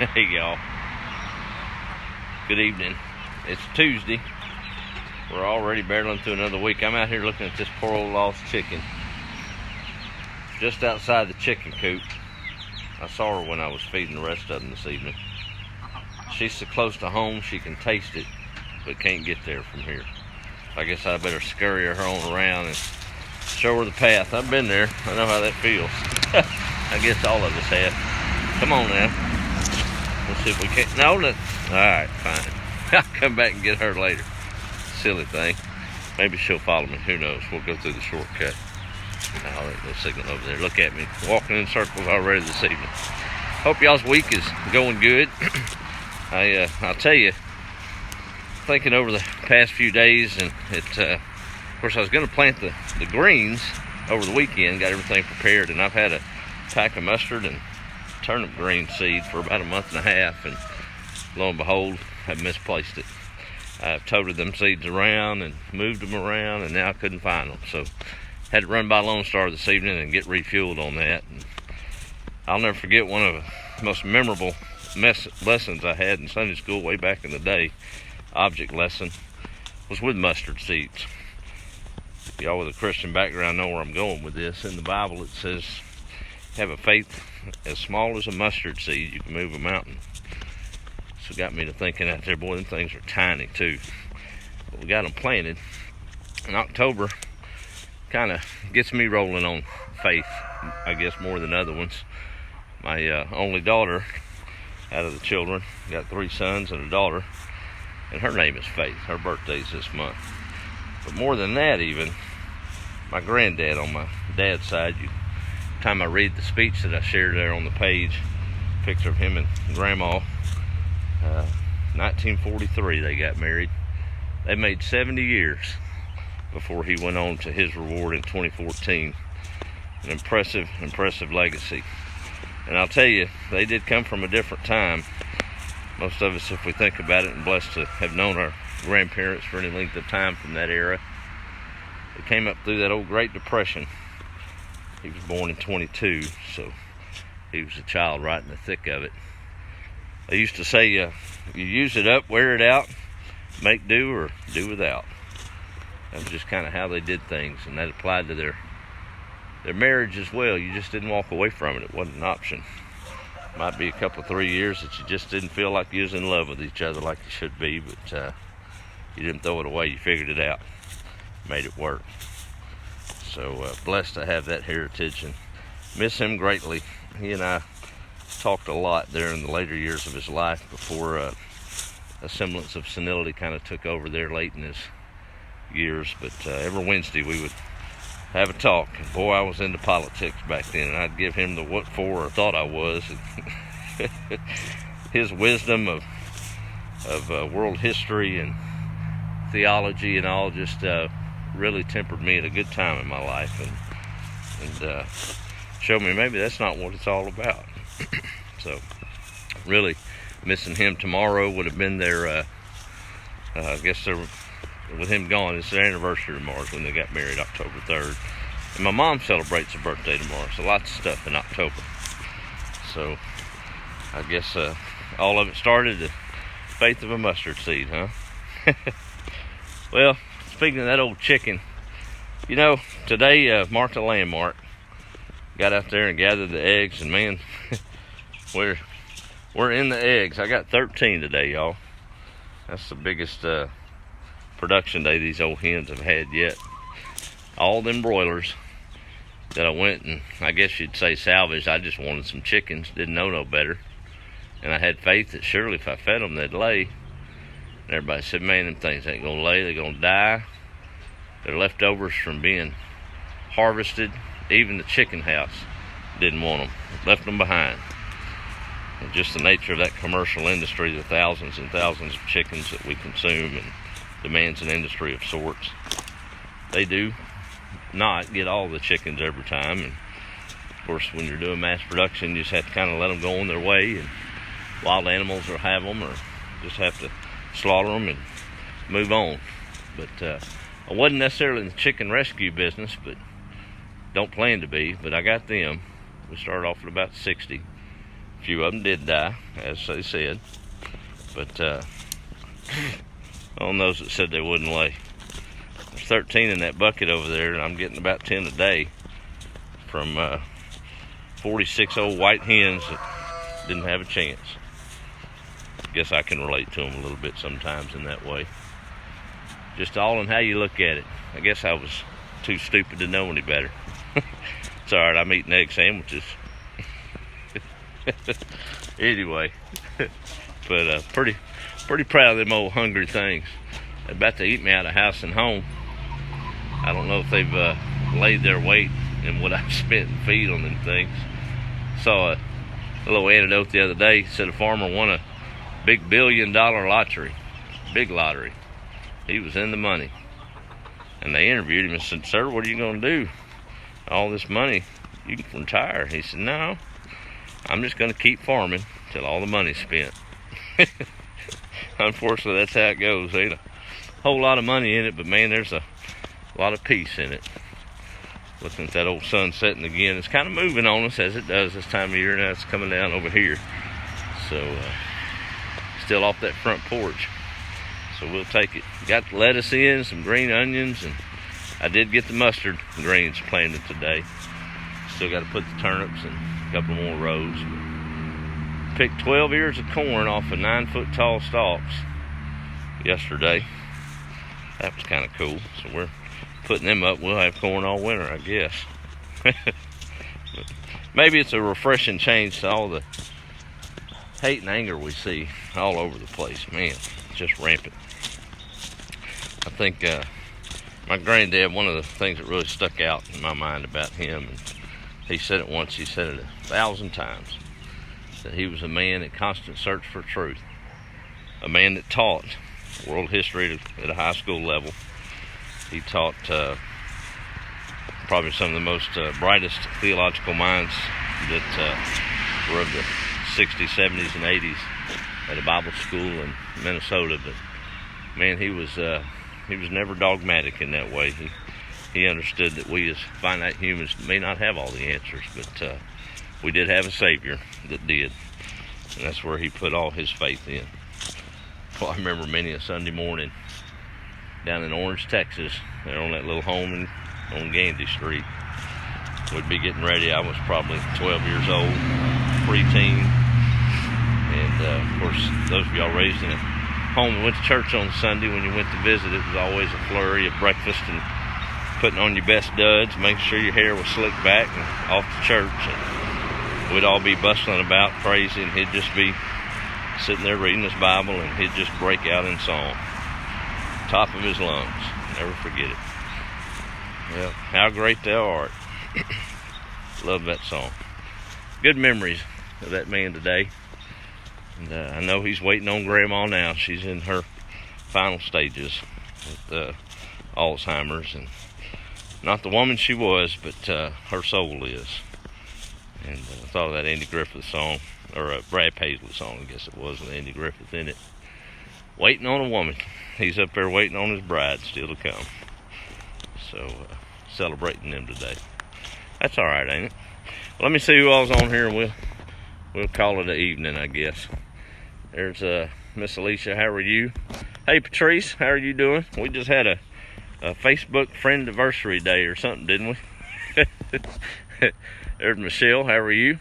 Hey y'all, good evening. It's Tuesday. We're already barreling through another week. I'm out here looking at this poor old lost chicken just outside the chicken coop. I saw her when I was feeding the rest of them this evening. She's so close to home she can taste it, but can't get there from here. I guess I better scurry her on around and show her the path. I've been there. I know how that feels. I guess all of us have. Come on now. Let's see if we can't. No, alright, fine. I'll come back and get her later. Silly thing. Maybe she'll follow me. Who knows? We'll go through the shortcut. Oh, there's no signal over there. Look at me. Walking in circles already this evening. Hope y'all's week is going good. I'll tell you, thinking over the past few days, and of course I was going to plant the greens over the weekend, got everything prepared, and I've had a pack of mustard and turnip green seed for about a month and a half, and lo and behold, I've misplaced it. I've toted them seeds around and moved them around, and now I couldn't find them, so had to run by Lone Star this evening and get refueled on that. And I'll never forget one of the most memorable lessons I had in Sunday school way back in the day. Object lesson was with mustard seeds. Y'all with a Christian background know where I'm going with this. In the Bible it says, have a faith as small as a mustard seed, you can move a mountain. So it got me to thinking out there, boy, them things are tiny too. But we got them planted. In October, kind of gets me rolling on faith, I guess, more than other ones. My only daughter out of the children, got 3 sons and a daughter, and her name is Faith. Her birthday's this month. But more than that even, my granddad on my dad's side, time I read the speech that I shared there on the page, picture of him and grandma, 1943 they got married. They made 70 years before he went on to his reward in 2014. An impressive legacy. And I'll tell you, they did come from a different time. Most of us, if we think about it, and blessed to have known our grandparents for any length of time from that era. They came up through that old Great Depression. He was born in 22, so he was a child right in the thick of it. They used to say, you use it up, wear it out, make do or do without. That was just kind of how they did things, and that applied to their marriage as well. You just didn't walk away from it. It wasn't an option. Might be a couple, 3 years that you just didn't feel like you was in love with each other like you should be, but you didn't throw it away. You figured it out, made it work. So blessed to have that heritage and miss him greatly. He and I talked a lot there in the later years of his life before a semblance of senility kind of took over there late in his years. But every Wednesday we would have a talk. And boy, I was into politics back then, and I'd give him the what for, or thought I was. His wisdom of world history and theology and all just really tempered me at a good time in my life, and showed me maybe that's not what it's all about. So really missing him. Tomorrow would have been their I guess they're, with him gone, it's their anniversary tomorrow when they got married, October 3rd. And my mom celebrates her birthday tomorrow, so lots of stuff in October. So I guess all of it started the faith of a mustard seed, huh? Well, speaking of that old chicken, you know, today marked a landmark. Got out there and gathered the eggs, and man, we're in the eggs. I got 13 today, y'all. That's the biggest production day these old hens have had yet. All them broilers that I went and, I guess you'd say, salvaged. I just wanted some chickens, didn't know no better, and I had faith that surely if I fed them they'd lay. And everybody said, man, them things ain't gonna lay, they're gonna die. They're leftovers from being harvested. Even the chicken house didn't want them, left them behind. And just the nature of that commercial industry, the thousands and thousands of chickens that we consume, and demands an industry of sorts. They do not get all the chickens every time, and of course when you're doing mass production you just have to kind of let them go on their way, and wild animals will have them, or just have to slaughter them and move on. But I wasn't necessarily in the chicken rescue business, but don't plan to be, but I got them. We started off at about 60, A few of them did die, as they said, but on those that said they wouldn't lay. There's 13 in that bucket over there, and I'm getting about 10 a day from 46 old white hens that didn't have a chance. Guess I can relate to them a little bit sometimes in that way. Just all in how you look at it. I guess I was too stupid to know any better. It's alright, I'm eating egg sandwiches. Anyway, but pretty proud of them old hungry things. They're about to eat me out of house and home. I don't know if they've laid their weight in what I've spent in feed on them things. Saw a little anecdote the other day. Said a farmer won a big $1 billion lottery. Big lottery. He was in the money. And they interviewed him and said, "Sir, what are you going to do? All this money, you can retire." He said, "No, I'm just going to keep farming till all the money's spent." Unfortunately, that's how it goes. There ain't a whole lot of money in it, but man, there's a lot of peace in it. Looking at that old sun setting again. It's kind of moving on us as it does this time of year. Now it's coming down over here. So, still off that front porch. So we'll take it. Got the lettuce in, some green onions, and I did get the mustard greens planted today. Still got to put the turnips in a couple more rows. Picked 12 ears of corn off of 9-foot tall stalks yesterday. That was kind of cool. So we're putting them up. We'll have corn all winter, I guess. Maybe it's a refreshing change to all the hate and anger we see all over the place. Man, it's just rampant. I think my granddad, one of the things that really stuck out in my mind about him, and he said it once, he said it 1,000 times, that he was a man in constant search for truth. A man that taught world history at a high school level. He taught probably some of the most brightest theological minds that were of the 60s, 70s, and 80s at a Bible school in Minnesota. But man, he was never dogmatic in that way. He understood that we as finite humans may not have all the answers, but we did have a Savior that did, and that's where he put all his faith in. Well, I remember many a Sunday morning down in Orange, Texas, there on that little home on Gandy Street. We'd be getting ready. I was probably 12 years old, preteen, and of course, those of y'all raised in a home that went to church on Sunday, when you went to visit, it was always a flurry of breakfast and putting on your best duds, making sure your hair was slicked back and off to church. And we'd all be bustling about crazy, and he'd just be sitting there reading his Bible, and he'd just break out in song, top of his lungs. Never forget it. Well, how great thou art. Love that song. Good memories of that man today. And I know he's waiting on Grandma now. She's in her final stages with Alzheimer's, and not the woman she was, but her soul is. And I thought of that Andy Griffith song, or a Brad Paisley song, I guess it was, with Andy Griffith in it. Waiting on a woman. He's up there waiting on his bride still to come. So, celebrating them today. That's alright, ain't it? Well, let me see who all's on here, and we'll call it an evening, I guess. There's Miss Alicia. How are you? Hey, Patrice. How are you doing? We just had a Facebook friend anniversary day or something, didn't we? There's Michelle. How are you?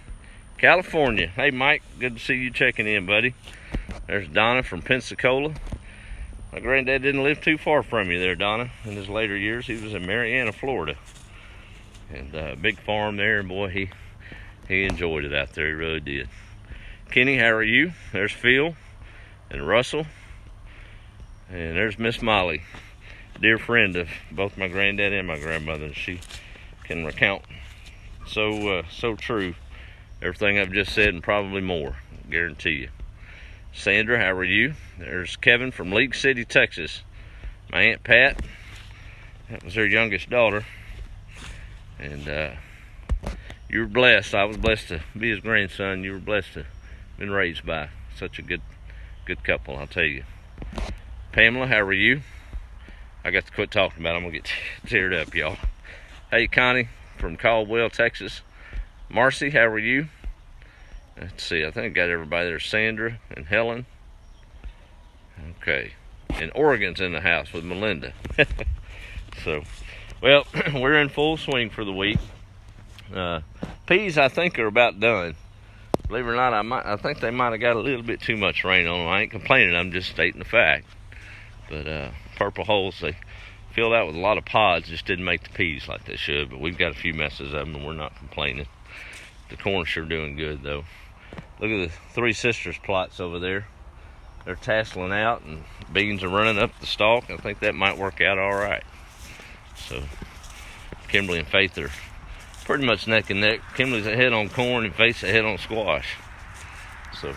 California. Hey, Mike. Good to see you checking in, buddy. There's Donna from Pensacola. My granddad didn't live too far from you there, Donna. In his later years, he was in Marianna, Florida. And a big farm there, and boy, he enjoyed it out there. He really did. Kenny, how are you? There's Phil and Russell. And there's Miss Molly, dear friend of both my granddad and my grandmother. She can recount so true everything I've just said, and probably more, I guarantee you. Sandra, how are you? There's Kevin from League City, Texas. My Aunt Pat, that was her youngest daughter. And you were blessed. I was blessed to be his grandson. You were blessed to have been raised by such a good couple, I'll tell you. Pamela, how are you? I got to quit talking about it. I'm going to get teared up, y'all. Hey, Connie from Caldwell, Texas. Marcy, how are you? Let's see, I think I got everybody there. Sandra and Helen. Okay. And Oregon's in the house with Melinda. So, well, we're in full swing for the week. Peas, I think, are about done. Believe it or not, I think they might have got a little bit too much rain on them. I ain't complaining, I'm just stating the fact. But purple holes, they filled out with a lot of pods, just didn't make the peas like they should. But we've got a few messes of them, and we're not complaining. The corn's sure doing good, though. Look at the Three Sisters plots over there. They're tasseling out, and beans are running up the stalk. I think that might work out all right. So, Kimberly and Faith are pretty much neck and neck. Kimberly's ahead on corn, and Faith's ahead on squash. So,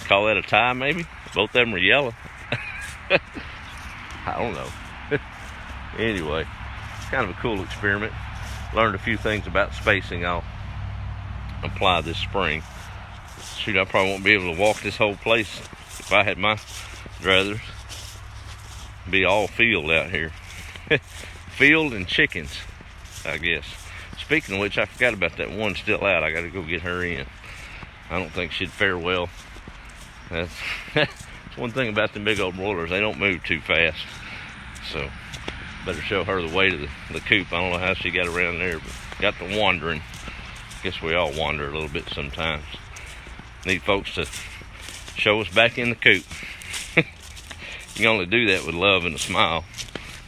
call that a tie, maybe? Both of them are yellow. I don't know. Anyway, kind of a cool experiment. Learned a few things about spacing I'll apply this spring. Shoot, I probably won't be able to walk this whole place if I had my druthers. Be all field out here. Field and chickens, I guess. Speaking of which, I forgot about that one still out. I got to go get her in. I don't think she'd fare well. That's one thing about them big old broilers. They don't move too fast. So, better show her the way to the coop. I don't know how she got around there, but got to wandering. Guess we all wander a little bit sometimes. Need folks to show us back in the coop. You can only do that with love and a smile.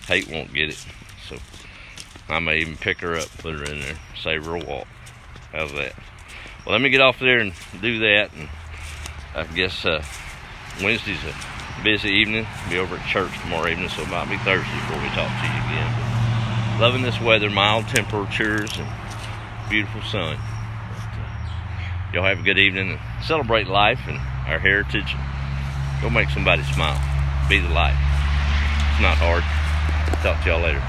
Hate won't get it. So I may even pick her up, put her in there, save her a walk. How's that? Well, let me get off there and do that. And I guess Wednesday's a busy evening. Be over at church tomorrow evening, so it might be Thursday before we talk to you again. But loving this weather, mild temperatures, and beautiful sun. Y'all have a good evening and celebrate life and our heritage. Go make somebody smile. Be the light. It's not hard. Talk to y'all later.